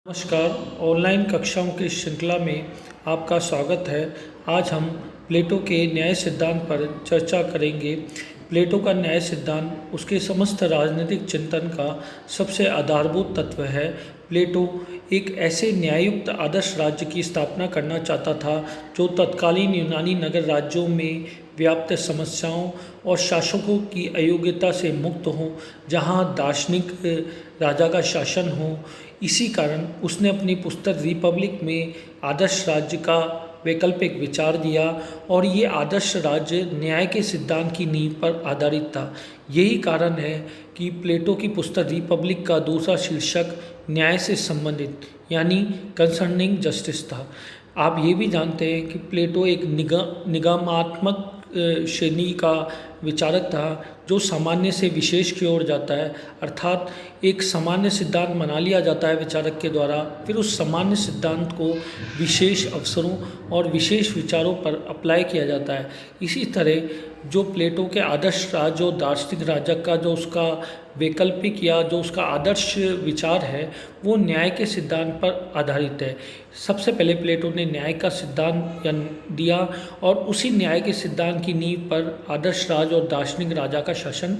नमस्कार। ऑनलाइन कक्षाओं की श्रृंखला में आपका स्वागत है। आज हम प्लेटो के न्याय सिद्धांत पर चर्चा करेंगे। प्लेटो का न्याय सिद्धांत उसके समस्त राजनीतिक चिंतन का सबसे आधारभूत तत्व है। प्लेटो एक ऐसे न्याययुक्त आदर्श राज्य की स्थापना करना चाहता था जो तत्कालीन यूनानी नगर राज्यों में व्याप्त समस्याओं और शासकों की अयोग्यता से मुक्त हो, जहां दार्शनिक राजा का शासन हो। इसी कारण उसने अपनी पुस्तक रिपब्लिक में आदर्श राज्य का वैकल्पिक विचार दिया और ये आदर्श राज्य न्याय के सिद्धांत की नींव पर आधारित था। यही कारण है कि प्लेटो की पुस्तक रिपब्लिक का दूसरा शीर्षक न्याय से संबंधित यानी कंसर्निंग जस्टिस था। आप ये भी जानते हैं कि प्लेटो एक निगमात्मक श्रेणी का विचारक था जो सामान्य से विशेष की ओर जाता है, अर्थात एक सामान्य सिद्धांत बना लिया जाता है विचारक के द्वारा, फिर उस सामान्य सिद्धांत को विशेष अवसरों और विशेष विचारों पर अप्लाई किया जाता है। इसी तरह जो प्लेटो के आदर्श राज जो दार्शनिक राजक का जो उसका वैकल्पिक या जो उसका आदर्श विचार है वो न्याय के सिद्धांत पर आधारित है। सबसे पहले प्लेटो ने न्याय का सिद्धांत दिया और उसी न्याय के सिद्धांत की नींव पर आदर्श राज और दार्शनिक राजा का शासन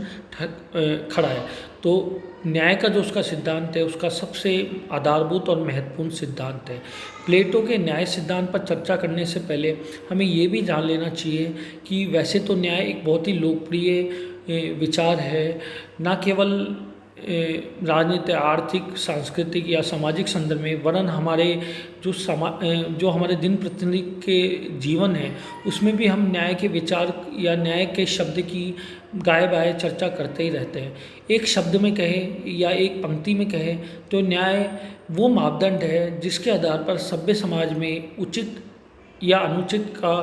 खड़ा है। तो न्याय का जो उसका सिद्धांत है उसका सबसे आधारभूत और महत्वपूर्ण सिद्धांत है। प्लेटो के न्याय सिद्धांत पर चर्चा करने से पहले हमें ये भी जान लेना चाहिए कि वैसे तो न्याय एक बहुत ही लोकप्रिय विचार है, न केवल राजनीतिक, आर्थिक, सांस्कृतिक या सामाजिक संदर्भ में, वरन हमारे जो हमारे दिन प्रतिदिन के जीवन है उसमें भी हम न्याय के विचार या न्याय के शब्द की गाये बाये चर्चा करते ही रहते हैं। एक शब्द में कहें या एक पंक्ति में कहें तो न्याय वो मापदंड है जिसके आधार पर सभ्य समाज में उचित या अनुचित का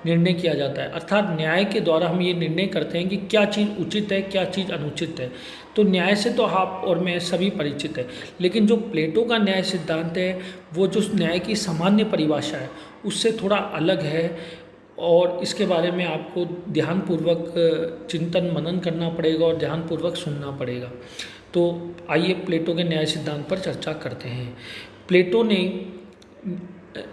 निर्णय किया जाता है। अर्थात न्याय के द्वारा हम ये निर्णय करते हैं कि क्या चीज़ उचित है, क्या चीज़ अनुचित है। तो न्याय से तो आप और मैं सभी परिचित है, लेकिन जो प्लेटो का न्याय सिद्धांत है वो जो न्याय की सामान्य परिभाषा है उससे थोड़ा अलग है और इसके बारे में आपको ध्यानपूर्वक चिंतन मनन करना पड़ेगा और ध्यानपूर्वक सुनना पड़ेगा। तो आइए प्लेटो के न्याय सिद्धांत पर चर्चा करते हैं। प्लेटो ने,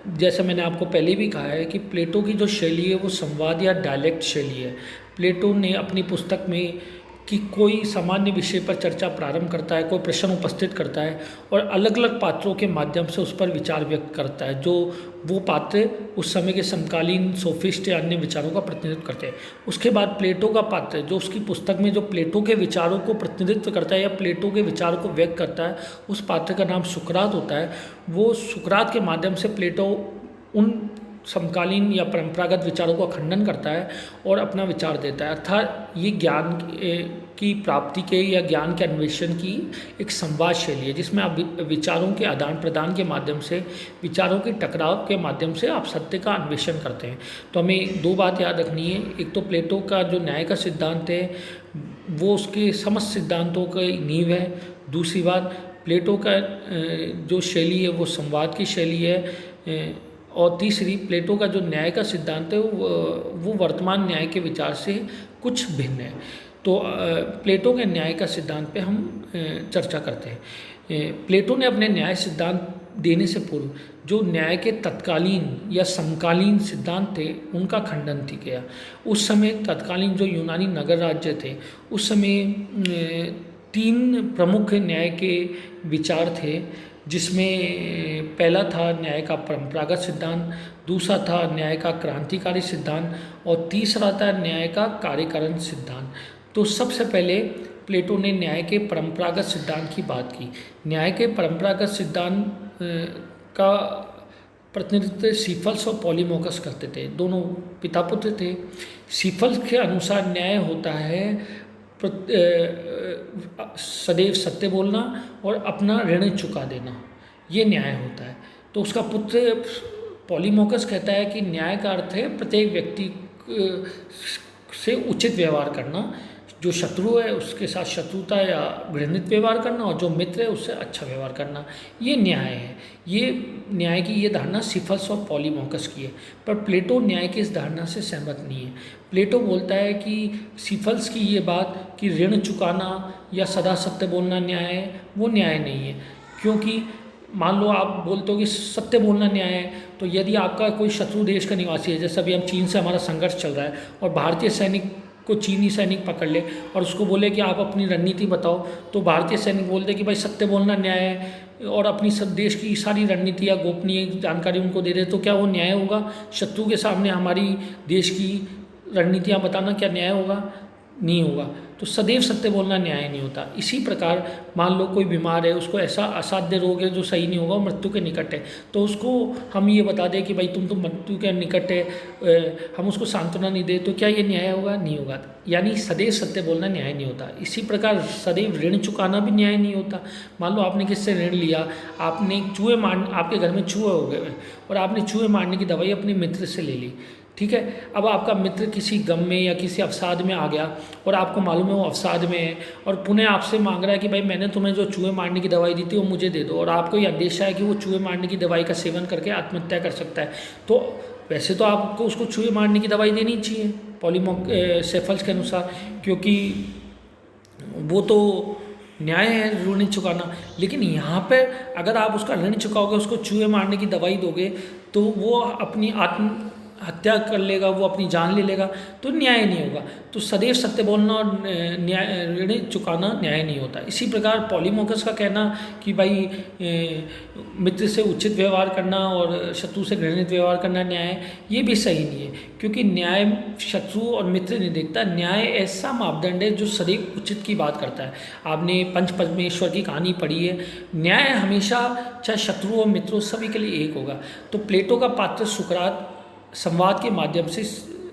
जैसा मैंने आपको पहले भी कहा है कि प्लेटो की जो शैली है वो संवाद या डायलेक्ट शैली है। प्लेटो ने अपनी पुस्तक में कि कोई सामान्य विषय पर चर्चा प्रारंभ करता है, कोई प्रश्न उपस्थित करता है और अलग अलग पात्रों के माध्यम से उस पर विचार व्यक्त करता है, जो वो पात्र उस समय के समकालीन सोफिस्ट या अन्य विचारों का प्रतिनिधित्व करते हैं। उसके बाद प्लेटो का पात्र जो उसकी पुस्तक में जो प्लेटो के विचारों को प्रतिनिधित्व करता है या प्लेटो के विचारों को व्यक्त करता है, उस पात्र का नाम सुकरात होता है। वो सुकरात के माध्यम से प्लेटो उन समकालीन या परंपरागत विचारों का खंडन करता है और अपना विचार देता है। अर्थात ये ज्ञान की प्राप्ति के या ज्ञान के अन्वेषण की एक संवाद शैली है जिसमें आप विचारों के आदान प्रदान के माध्यम से, विचारों के टकराव के माध्यम से आप सत्य का अन्वेषण करते हैं। तो हमें दो बात याद रखनी है। एक तो प्लेटो का जो न्याय का सिद्धांत है वो उसके समस्त सिद्धांतों की नींव है। दूसरी बात, प्लेटो का जो शैली है वो संवाद की शैली है। और तीसरी, प्लेटो का जो न्याय का सिद्धांत है वो वर्तमान न्याय के विचार से कुछ भिन्न है। तो प्लेटो के न्याय का सिद्धांत पे हम चर्चा करते हैं। प्लेटो ने अपने न्याय सिद्धांत देने से पूर्व जो न्याय के तत्कालीन या समकालीन सिद्धांत थे उनका खंडन किया। उस समय तत्कालीन जो यूनानी नगर राज्य थे उस समय 3 प्रमुख न्याय के विचार थे, जिसमें पहला था न्याय का परंपरागत सिद्धांत, दूसरा था न्याय का क्रांतिकारी सिद्धांत और तीसरा था न्याय का कार्यकारण सिद्धांत। तो सबसे पहले प्लेटो ने न्याय के परंपरागत सिद्धांत की बात की। न्याय के परंपरागत सिद्धांत का प्रतिनिधित्व सीफल्स और पॉलीमोकस करते थे। दोनों पिता पुत्र थे। सीफल्स के अनुसार न्याय होता है सदैव सत्य बोलना और अपना ऋण चुका देना, ये न्याय होता है। तो उसका पुत्र पॉलीमोकस कहता है कि न्याय का अर्थ है प्रत्येक व्यक्ति से उचित व्यवहार करना, जो शत्रु है उसके साथ शत्रुता या घृणित व्यवहार करना और जो मित्र है उससे अच्छा व्यवहार करना, ये न्याय है। ये न्याय की ये धारणा सीफल्स और पॉलीमोकस की है। पर प्लेटो न्याय की इस धारणा से सहमत नहीं है। प्लेटो बोलता है कि सीफल्स की ये बात कि ऋण चुकाना या सदा सत्य बोलना न्याय है, वो न्याय नहीं है, क्योंकि मान लो आप बोलते हो कि सत्य बोलना न्याय है, तो यदि आपका कोई शत्रु देश का निवासी है, जैसे अभी हम चीन से हमारा संघर्ष चल रहा है और भारतीय सैनिक को चीनी सैनिक पकड़ ले और उसको बोले कि आप अपनी रणनीति बताओ, तो भारतीय सैनिक बोलते कि भाई सत्य बोलना न्याय है और अपनी सब देश की सारी रणनीति या गोपनीय जानकारी उनको दे दे, तो क्या वो न्याय होगा? शत्रु के सामने हमारी देश की रणनीतियाँ बताना क्या न्याय होगा? नहीं होगा। तो सदैव सत्य बोलना न्याय नहीं होता। इसी प्रकार मान लो कोई बीमार है, उसको ऐसा असाध्य रोग है जो सही नहीं होगा, मृत्यु के निकट है, तो उसको हम ये बता दें कि भाई तुम तो मृत्यु के निकट है, हम उसको सांत्वना नहीं दे, तो क्या ये न्याय होगा? नहीं होगा। यानी सदैव सत्य बोलना न्याय नहीं होता। इसी प्रकार सदैव ऋण चुकाना भी न्याय नहीं होता। मान लो आपने किससे ऋण लिया, आपने आपके घर में चूहे हो गए और आपने चूहे मारने की दवाई अपने मित्र से ले ली, ठीक है। अब आपका मित्र किसी गम में या किसी अवसाद में आ गया और आपको मालूम है वो अवसाद में है और पुनः आपसे मांग रहा है कि भाई मैंने तुम्हें जो चूहे मारने की दवाई दी थी वो मुझे दे दो, और आपको ये अंदेशा है कि वो चूहे मारने की दवाई का सेवन करके आत्महत्या कर सकता है। तो वैसे तो आपको उसको चूहे मारने की दवाई देनी चाहिए पॉलीसेफल्स के अनुसार, क्योंकि वो तो न्याय है ऋण चुकाना। लेकिन यहाँ पर अगर आप उसका ऋण चुकाओगे, उसको चूहे मारने की दवाई दोगे, तो वो अपनी हत्या कर लेगा, वो अपनी जान ले लेगा, तो न्याय नहीं होगा। तो सदैव सत्य बोलना और न्याय ऋण चुकाना न्याय नहीं होता। इसी प्रकार पॉलीमोकस का कहना कि भाई मित्र से उचित व्यवहार करना और शत्रु से घृणित व्यवहार करना न्याय है, ये भी सही नहीं है, क्योंकि न्याय शत्रु और मित्र नहीं देखता। न्याय ऐसा मापदंड है जो सदैव उचित की बात करता है। आपने पंच परमेश्वर की कहानी पढ़ी है, न्याय हमेशा चाहे शत्रु और मित्रों सभी के लिए एक होगा। तो प्लेटो का पात्र सुकरात संवाद के माध्यम से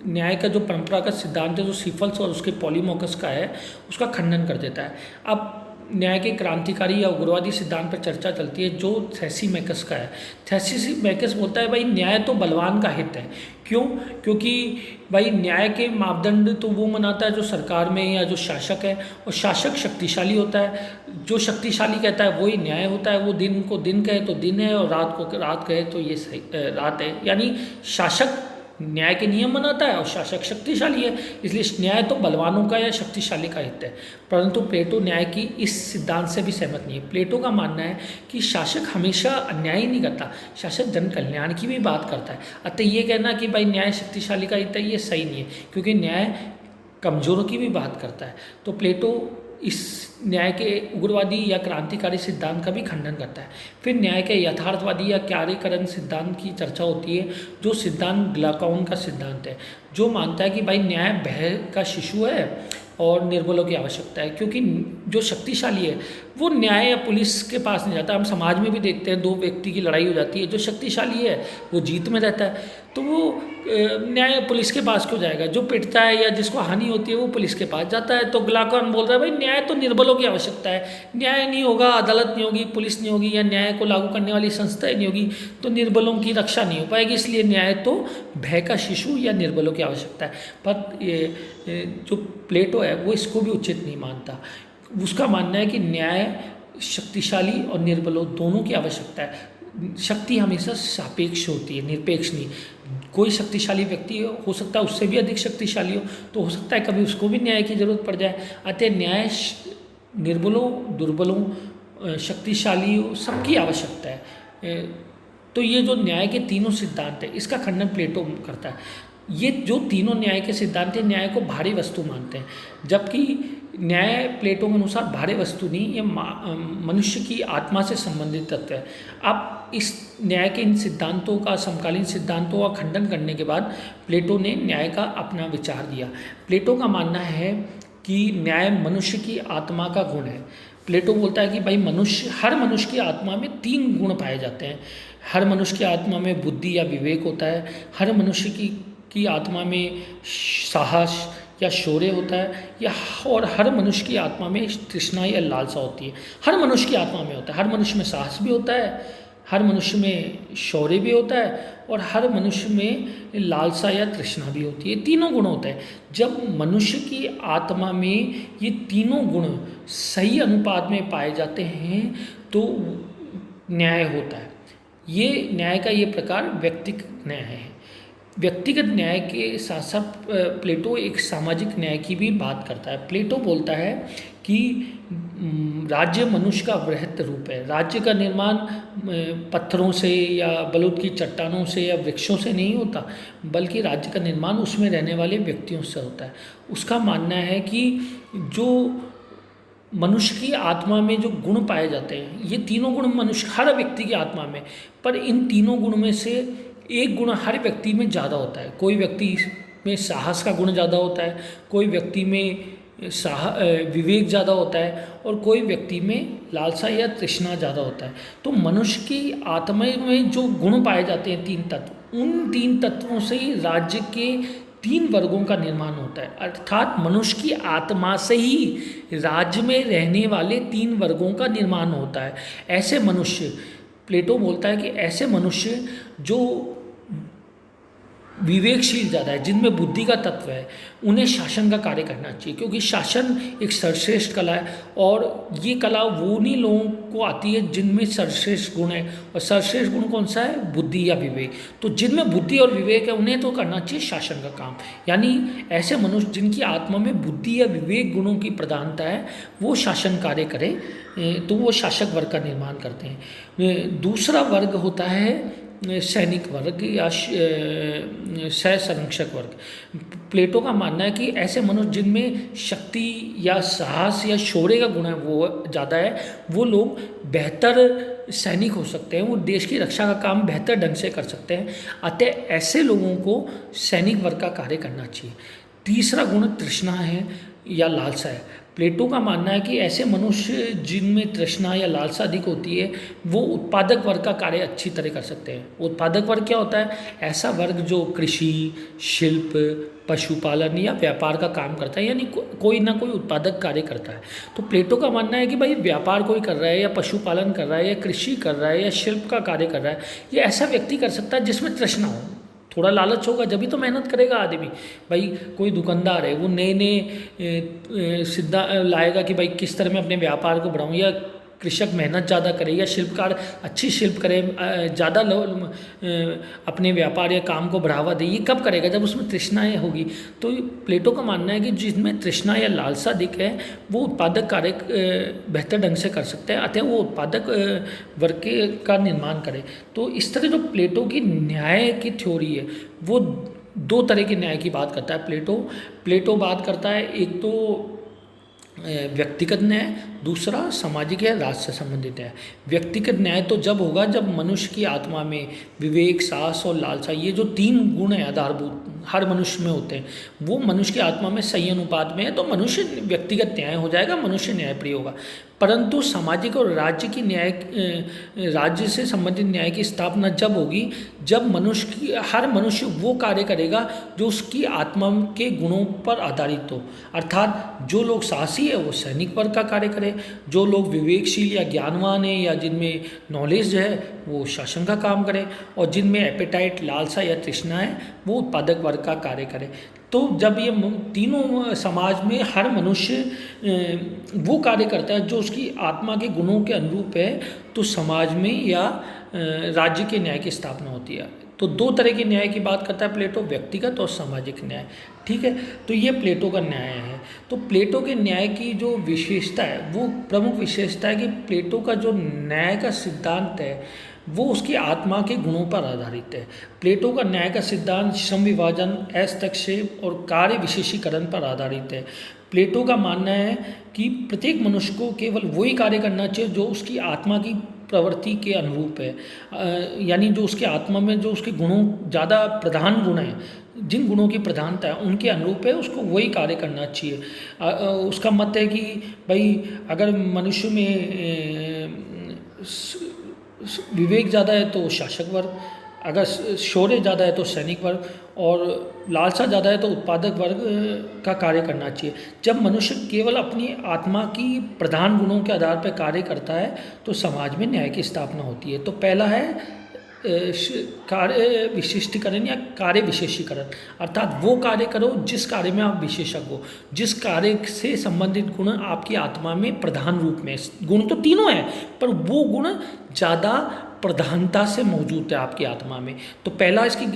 न्याय का जो परंपरागत सिद्धांत है, जो सिफल्स और उसके पॉलीमोकस का है, उसका खंडन कर देता है। अब न्याय के क्रांतिकारी या उग्रवादी सिद्धांत पर चर्चा चलती है, जो थैसीमैकस का है। थैसीमैकस बोलता है भाई न्याय तो बलवान का हित है। क्यों? क्योंकि भाई न्याय के मापदंड तो वो मनाता है जो सरकार में या जो शासक है, और शासक शक्तिशाली होता है। जो शक्तिशाली कहता है वही न्याय होता है। वो दिन को दिन कहे तो दिन है और रात को रात कहे तो ये सही रात है। यानी शासक न्याय के नियम बनाता है और शासक शक्तिशाली है, इसलिए न्याय तो बलवानों का या शक्तिशाली का हित है। परंतु प्लेटो न्याय की इस सिद्धांत से भी सहमत नहीं है। प्लेटो का मानना है कि शासक हमेशा अन्याय ही नहीं करता, शासक जन कल्याण की भी बात करता है। अतः ये कहना कि भाई न्याय शक्तिशाली का हित है, ये सही नहीं है, क्योंकि न्याय कमजोरों की भी बात करता है। तो प्लेटो इस न्याय के उग्रवादी या क्रांतिकारी सिद्धांत का भी खंडन करता है। फिर न्याय के यथार्थवादी या कार्यकरण सिद्धांत की चर्चा होती है, जो सिद्धांत ग्लाकाउन का सिद्धांत है, जो मानता है कि भाई न्याय भय का शिशु है और निर्बलों की आवश्यकता है। क्योंकि जो शक्तिशाली है वो न्याय या पुलिस के पास नहीं जाता। हम समाज में भी देखते हैं, दो व्यक्ति की लड़ाई हो जाती है, जो शक्तिशाली है वो जीत में रहता है, तो वो न्याय पुलिस के पास क्यों जाएगा? जो पिटता है या जिसको हानि होती है वो पुलिस के पास जाता है। तो ग्लाकान बोल रहा है भाई न्याय तो निर्बलों की आवश्यकता है। न्याय नहीं होगा, अदालत नहीं होगी, पुलिस नहीं होगी, या न्याय को लागू करने वाली संस्थाएं नहीं होगी, तो निर्बलों की रक्षा नहीं हो पाएगी। इसलिए न्याय तो भय का शिशु या निर्बलों की आवश्यकता है। पर जो प्लेटो है वो इसको भी उचित नहीं मानता। उसका मानना है कि न्याय शक्तिशाली और निर्बलों दोनों की आवश्यकता है। शक्ति हमेशा सापेक्ष होती है, निरपेक्ष नहीं। कोई शक्तिशाली व्यक्ति हो सकता है उससे भी अधिक शक्तिशाली हो, तो हो सकता है कभी उसको भी न्याय की जरूरत पड़ जाए। अतः न्याय निर्बलों, दुर्बलों, शक्तिशाली सबकी आवश्यकता है। तो ये जो न्याय के तीनों सिद्धांत है, इसका खंडन प्लेटो करता है। ये जो तीनों न्याय के सिद्धांत हैं, न्याय को भारी वस्तु मानते हैं, जबकि न्याय प्लेटो के अनुसार भारी वस्तु नहीं, ये मनुष्य की आत्मा से संबंधित तत्व है। अब इस न्याय के इन सिद्धांतों का, समकालीन सिद्धांतों का खंडन करने के बाद प्लेटो ने न्याय का अपना विचार दिया। प्लेटो का मानना है कि न्याय मनुष्य की आत्मा का गुण है। प्लेटो बोलता है कि भाई हर मनुष्य की आत्मा में 3 गुण पाए जाते हैं। हर मनुष्य की आत्मा में बुद्धि या विवेक होता है, हर मनुष्य की आत्मा में साहस या शौर्य होता है, और हर मनुष्य की आत्मा में तृष्णा या लालसा होती है। हर मनुष्य की आत्मा में होता है। हर मनुष्य में साहस भी होता है, हर मनुष्य में शौर्य भी होता है, और हर मनुष्य में लालसा या तृष्णा भी होती है। तीनों गुण होते हैं। जब मनुष्य की आत्मा में ये तीनों गुण सही अनुपात में पाए जाते हैं तो न्याय होता है। ये न्याय का ये प्रकार व्यक्तिगत न्याय है। व्यक्तिगत न्याय के साथ साथ प्लेटो एक सामाजिक न्याय की भी बात करता है। प्लेटो बोलता है कि राज्य मनुष्य का वृहत रूप है। राज्य का निर्माण पत्थरों से या बलूत की चट्टानों से या वृक्षों से नहीं होता, बल्कि राज्य का निर्माण उसमें रहने वाले व्यक्तियों से होता है। उसका मानना है कि जो मनुष्य की आत्मा में जो गुण पाए जाते हैं, ये तीनों गुण मनुष्य हर व्यक्ति की आत्मा में, पर इन तीनों गुण में से एक गुण हर व्यक्ति में ज़्यादा होता है। कोई व्यक्ति में साहस का गुण ज़्यादा होता है, कोई व्यक्ति में विवेक ज़्यादा होता है, और कोई व्यक्ति में लालसा या तृष्णा ज़्यादा होता है। तो मनुष्य की आत्मा में जो गुण पाए जाते हैं, तीन तत्व, उन तीन तत्वों से ही राज्य के तीन वर्गों का निर्माण होता है। अर्थात मनुष्य की आत्मा से ही राज्य में रहने वाले तीन वर्गों का निर्माण होता है। ऐसे मनुष्य, प्लेटो बोलता है कि ऐसे मनुष्य जो विवेकशील ज़्यादा है, जिनमें बुद्धि का तत्व है, उन्हें शासन का कार्य करना चाहिए, क्योंकि शासन एक सर्वश्रेष्ठ कला है, और ये कला वो उन्हीं लोगों को आती है जिनमें सर्वश्रेष्ठ गुण है। और सर्वश्रेष्ठ गुण कौन सा है? बुद्धि या विवेक। तो जिनमें बुद्धि और विवेक है, उन्हें तो करना चाहिए शासन का काम। यानी ऐसे मनुष्य जिनकी आत्मा में बुद्धि या विवेक गुणों की प्रधानता है, वो शासन कार्य करें, तो वो शासक वर्ग का निर्माण करते हैं। दूसरा वर्ग होता है सैनिक वर्ग या सह संरक्षक वर्ग। प्लेटो का मानना है कि ऐसे मनुष्य जिनमें शक्ति या साहस या शौर्य का गुण है वो ज़्यादा है, वो लोग बेहतर सैनिक हो सकते हैं, वो देश की रक्षा का काम बेहतर ढंग से कर सकते हैं। अतः ऐसे लोगों को सैनिक वर्ग का कार्य करना चाहिए। तीसरा गुण तृष्णा है या लालसा है। प्लेटो का मानना है कि ऐसे मनुष्य जिनमें तृष्णा या लालसा अधिक होती है, वो उत्पादक वर्ग का कार्य अच्छी तरह कर सकते हैं। उत्पादक वर्ग क्या होता है? ऐसा वर्ग जो कृषि, शिल्प, पशुपालन या व्यापार का काम करता है, यानी कोई ना कोई उत्पादक कार्य करता है। तो प्लेटो का मानना है कि भाई व्यापार कोई कर रहा है, या पशुपालन कर रहा है, या कृषि कर रहा है, या शिल्प का कार्य कर रहा है, ये ऐसा व्यक्ति कर सकता है जिसमें तृष्णा हो, थोड़ा लालच होगा, जब भी तो मेहनत करेगा आदमी। भाई कोई दुकानदार है, वो नए नए सिद्धा लाएगा कि भाई किस तरह मैं अपने व्यापार को बढ़ाऊँ, या कृषक मेहनत ज़्यादा करे, या शिल्पकार अच्छी शिल्प करे, ज़्यादा अपने व्यापार या काम को बढ़ावा दे। ये कब करेगा? जब उसमें तृष्णाएँ होगी। तो प्लेटो का मानना है कि जिसमें तृष्णा या लालसा अधिक है, वो उत्पादक कार्य बेहतर ढंग से कर सकते हैं, अतः वो उत्पादक वर्ग का निर्माण करे। तो इस तरह जो प्लेटो की न्याय की थ्योरी है, वो दो तरह के न्याय की बात करता है। प्लेटो बात करता है, एक तो व्यक्तिगत न्याय, दूसरा सामाजिक या राष्ट्र से संबंधित है। व्यक्तिगत न्याय तो जब होगा जब मनुष्य की आत्मा में विवेक, साहस और लालसा, ये जो तीन गुण है आधारभूत हर मनुष्य में होते हैं, वो मनुष्य की आत्मा में सही अनुपात में है, तो मनुष्य व्यक्तिगत न्याय हो जाएगा, मनुष्य न्यायप्रिय होगा। परंतु सामाजिक और राज्य की राज्य से संबंधित न्याय की स्थापना जब होगी, जब हर मनुष्य वो कार्य करेगा जो उसकी आत्मा के गुणों पर आधारित हो। अर्थात जो लोग साहसी है वो सैनिक वर्ग का कार्य करे, जो लोग विवेकशील या ज्ञानवान है या जिनमें नॉलेज है वो शासन का काम करें, और जिनमें एपेटाइट, लालसा या तृष्णा है वो उत्पादक वर्ग का कार्य करे। तो जब ये तीनों समाज में हर मनुष्य वो कार्य करता है जो उसकी आत्मा के गुणों के अनुरूप है, तो समाज में या राज्य के न्याय की स्थापना होती है। तो दो तरह के न्याय की बात करता है प्लेटो, व्यक्तिगत और सामाजिक न्याय। ठीक है, तो ये प्लेटो का न्याय है। तो प्लेटो के न्याय की जो विशेषता है, वो प्रमुख विशेषता है कि प्लेटो का जो न्याय का सिद्धांत है वो उसकी आत्मा के गुणों पर आधारित है। प्लेटो का न्याय का सिद्धांत श्रम विभाजन, हस्तक्षेप और कार्य विशेषीकरण पर आधारित है। प्लेटो का मानना है कि प्रत्येक मनुष्य को केवल वही कार्य करना चाहिए जो उसकी आत्मा की प्रवृत्ति के अनुरूप है, यानी जो उसके आत्मा में जो उसके गुणों ज़्यादा प्रधान गुण हैं, जिन गुणों की प्रधानता है उनके अनुरूप है, उसको वही कार्य करना चाहिए। उसका मत है कि भाई अगर मनुष्य में विवेक ज़्यादा है तो शासक वर्ग, अगर शौर्य ज़्यादा है तो सैनिक वर्ग, और लालसा ज़्यादा है तो उत्पादक वर्ग का कार्य करना चाहिए। जब मनुष्य केवल अपनी आत्मा की प्रधान गुणों के आधार पर कार्य करता है तो समाज में न्याय की स्थापना होती है। तो पहला है कार्य विशिष्टीकरण या कार्य विशेषीकरण, अर्थात वो कार्य करो जिस कार्य में आप विशेषज्ञ हो, जिस कार्य से संबंधित गुण आपकी आत्मा में प्रधान रूप में, गुण तो तीनों हैं पर वो गुण ज़्यादा प्रधानता से मौजूद है आपकी आत्मा में। तो पहला इसकी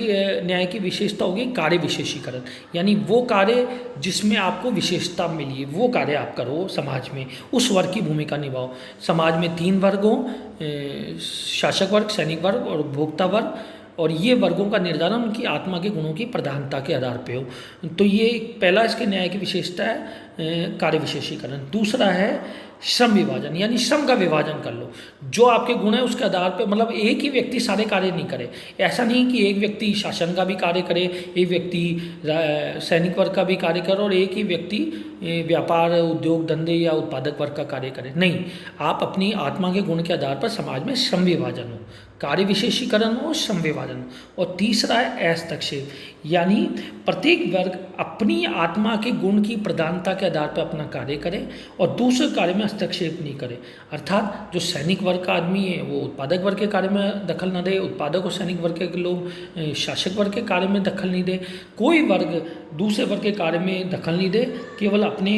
न्याय की विशेषता होगी कार्य विशेषीकरण, यानी वो कार्य जिसमें आपको विशेषता मिली है वो कार्य आप करो समाज में, उस वर्ग की भूमिका निभाओ। समाज में 3 वर्ग हों, शासक वर्ग, सैनिक वर्ग और उपभोक्ता वर्ग, और ये वर्गों का निर्धारण उनकी आत्मा के गुणों की प्रधानता के आधार पे हो। तो ये पहला इसके न्याय की विशेषता है कार्य विशेषीकरण। दूसरा है श्रम विभाजन, यानी श्रम का विभाजन कर लो। जो आपके गुण है उसके आधार पे, मतलब एक ही व्यक्ति सारे कार्य नहीं करे। ऐसा नहीं कि एक व्यक्ति शासन का भी कार्य करे, एक व्यक्ति सैनिक वर्ग का भी कार्य करे और एक ही व्यक्ति व्यापार, उद्योग धंधे या उत्पादक वर्ग का कार्य करे। नहीं, आप अपनी आत्मा के गुण के आधार पर समाज में श्रम विभाजन हो, कार्य विशेषीकरण हो, श्रम विभाजन हो। और तीसरा है हस्तक्षेप, यानी प्रत्येक वर्ग अपनी आत्मा के गुण की प्रधानता के आधार पर अपना कार्य करे और दूसरे कार्य में हस्तक्षेप नहीं करे। अर्थात जो सैनिक वर्ग का आदमी है वो उत्पादक वर्ग के कार्य में दखल न दे, उत्पादक और सैनिक वर्ग के लोग शासक वर्ग के कार्य में दखल नहीं दे, कोई वर्ग दूसरे वर्ग के कार्य में दखल नहीं दे, केवल अपने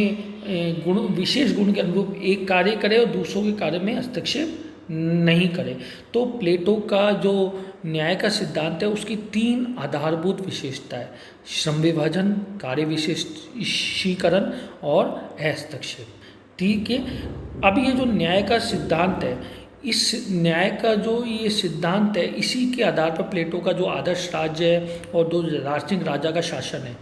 गुण, विशेष गुण के अनुरूप एक कार्य करे और दूसरों के कार्य में हस्तक्षेप नहीं करे। तो प्लेटो का जो न्याय का सिद्धांत है उसकी 3 आधारभूत विशेषता है: श्रम विभाजन, कार्य विशेषीकरण और हस्तक्षेप। ठीक है, अब ये जो न्याय का सिद्धांत है, इस न्याय का जो ये सिद्धांत है, इसी के आधार पर प्लेटो का जो आदर्श राज्य है और जो दार्शनिक राजा का शासन है,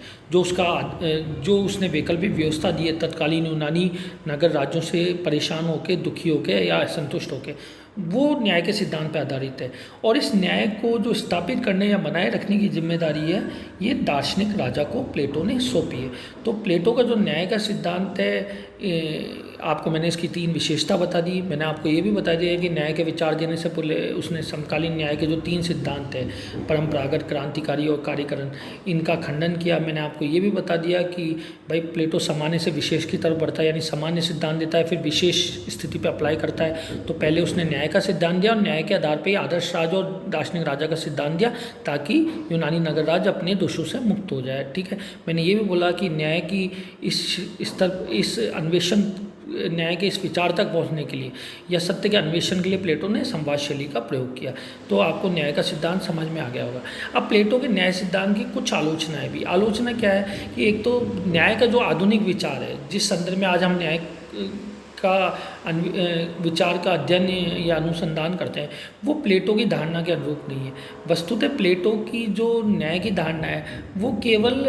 जो उसने वैकल्पिक व्यवस्था दी है तत्कालीन यूनानी नगर राज्यों से परेशान होकर, दुखी होकर या असंतुष्ट होकर, वो न्याय के सिद्धांत पर आधारित है। और इस न्याय को जो स्थापित करने या बनाए रखने की जिम्मेदारी है, ये दार्शनिक राजा को प्लेटो ने सौंपी है। तो प्लेटो का जो न्याय का सिद्धांत है, आपको मैंने इसकी 3 विशेषता बता दी। मैंने आपको ये भी बता दिया कि न्याय के विचार देने से पहले उसने समकालीन न्याय के जो 3 सिद्धांत हैं, परंपरागत, क्रांतिकारी और कार्यकरण, इनका खंडन किया। मैंने आपको ये भी बता दिया कि भाई प्लेटो सामान्य से विशेष की तरफ बढ़ता है, यानी सामान्य सिद्धांत देता है फिर विशेष स्थिति पर अप्लाई करता है। तो पहले उसने न्याय का सिद्धांत दिया और न्याय के आधार पर आदर्श राज और दार्शनिक राजा का सिद्धांत दिया ताकि यूनानी नगर राज्य अपने दोषों से मुक्त हो जाए। ठीक है, मैंने ये भी बोला कि न्याय की इस अन्वेषण, न्याय के इस विचार तक पहुंचने के लिए या सत्य के अन्वेषण के लिए प्लेटो ने संवाद शैली का प्रयोग किया। तो आपको न्याय का सिद्धांत समझ में आ गया होगा। अब प्लेटो के न्याय सिद्धांत की कुछ आलोचनाएं भी। आलोचना क्या है कि एक तो न्याय का जो आधुनिक विचार है, जिस संदर्भ में आज हम न्याय का विचार का अध्ययन या अनुसंधान करते हैं, वो प्लेटो की धारणा के अनुरूप नहीं है। वस्तुतः प्लेटो की जो न्याय की धारणा है वो केवल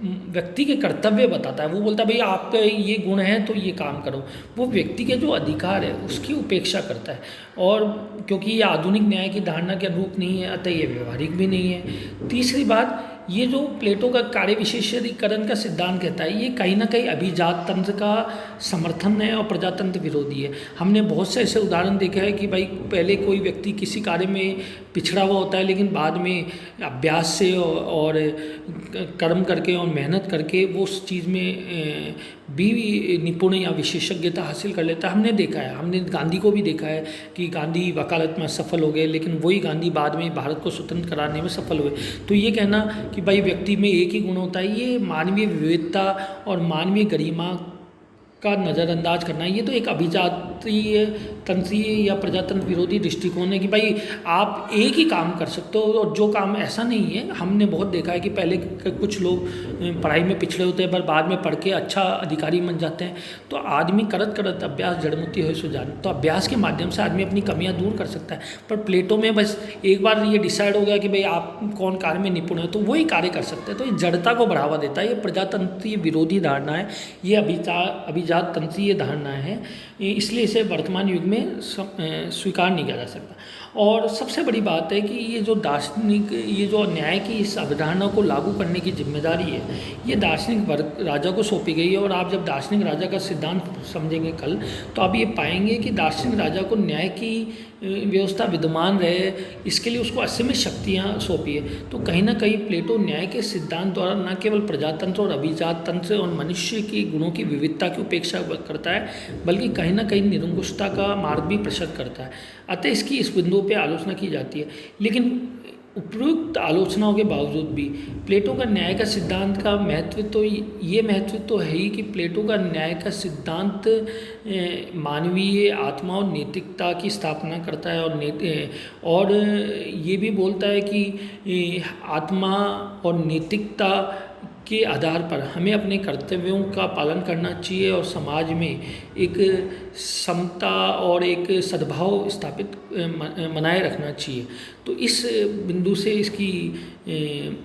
व्यक्ति के कर्तव्य बताता है। वो बोलता है भाई आपका ये गुण है तो ये काम करो। वो व्यक्ति के जो अधिकार है उसकी उपेक्षा करता है, और क्योंकि ये आधुनिक न्याय की धारणा के अनुरूप नहीं है, अतः ये व्यवहारिक भी नहीं है। तीसरी बात, ये जो प्लेटो का कार्य विशेषीकरण का सिद्धांत कहता है, ये कहीं ना कहीं अभिजात तंत्र का समर्थन है और प्रजातंत्र विरोधी है। हमने बहुत से ऐसे उदाहरण देखे हैं कि भाई पहले कोई व्यक्ति किसी कार्य में पिछड़ा हुआ होता है, लेकिन बाद में अभ्यास से और कर्म करके और मेहनत करके वो उस चीज़ में भी निपुण या विशेषज्ञता हासिल कर लेता है। हमने देखा है, हमने गांधी को भी देखा है कि गांधी वकालत में सफल हो गए, लेकिन वही गांधी बाद में भारत को स्वतंत्र कराने में सफल हुए। तो ये कहना कि भाई व्यक्ति में एक ही गुण होता है, ये मानवीय विविधता और मानवीय गरिमा का नज़रअंदाज करना, ये तो एक अभिजातीय तंत्रीय या प्रजातंत्र विरोधी दृष्टिकोण है कि भाई आप एक ही काम कर सकते हो और जो काम ऐसा नहीं है। हमने बहुत देखा है कि पहले कुछ लोग पढ़ाई में पिछड़े होते हैं पर बाद में पढ़ के अच्छा अधिकारी बन जाते हैं। तो आदमी करत करत अभ्यास जड़मुक्ति हो सुजान, तो अभ्यास के माध्यम से आदमी अपनी कमियां दूर कर सकता है। पर प्लेटो में बस एक बार ये डिसाइड हो गया कि भाई आप कौन कार्य में निपुण है तो वही कार्य कर सकते हैं। तो ये जड़ता को बढ़ावा देता है, ये प्रजातंत्रीय विरोधी धारणा है, ये अभिजात तंत्रीय धारणा है, इसलिए इसे वर्तमान युग में स्वीकार नहीं किया जा सकता। और सबसे बड़ी बात है कि ये जो दार्शनिक, ये जो न्याय की इस अवधारणा को लागू करने की जिम्मेदारी है, ये दार्शनिक वर्ग राजा को सौंपी गई है। और आप जब दार्शनिक राजा का सिद्धांत समझेंगे कल, तो आप ये पाएंगे कि दार्शनिक राजा को न्याय की व्यवस्था विद्यमान रहे, इसके लिए उसको असीमित शक्तियाँ सौंपी है। तो कहीं ना कहीं प्लेटो न्याय के सिद्धांत द्वारा न केवल प्रजातंत्र और अभिजात तंत्र और मनुष्य की गुणों की विविधता की उपेक्षा करता है, बल्कि कहीं ना कहीं निरंकुशता का मार्ग भी प्रशस्त करता है। अतः इसकी इस बिंदु पे आलोचना की जाती है। लेकिन उपयुक्त आलोचनाओं के बावजूद भी प्लेटो का न्याय का सिद्धांत का महत्व तो ये महत्व तो है ही कि प्लेटो का न्याय का सिद्धांत मानवीय आत्मा और नैतिकता की स्थापना करता है और ये भी बोलता है कि आत्मा और नैतिकता के आधार पर हमें अपने कर्तव्यों का पालन करना चाहिए और समाज में एक समता और एक सद्भाव स्थापित बनाए रखना चाहिए। तो इस बिंदु से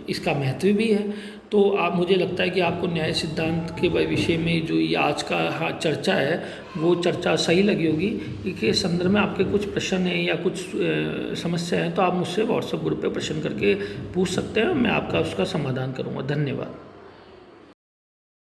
इसका महत्व भी है। तो आप मुझे लगता है कि आपको न्याय सिद्धांत के विषय में जो ये आज का चर्चा है वो चर्चा सही लगी होगी। इसके संदर्भ में आपके कुछ प्रश्न हैं या कुछ समस्या है तो आप मुझसे व्हाट्सएप ग्रुप पे प्रश्न करके पूछ सकते हैं, मैं आपका उसका समाधान करूँगा। धन्यवाद।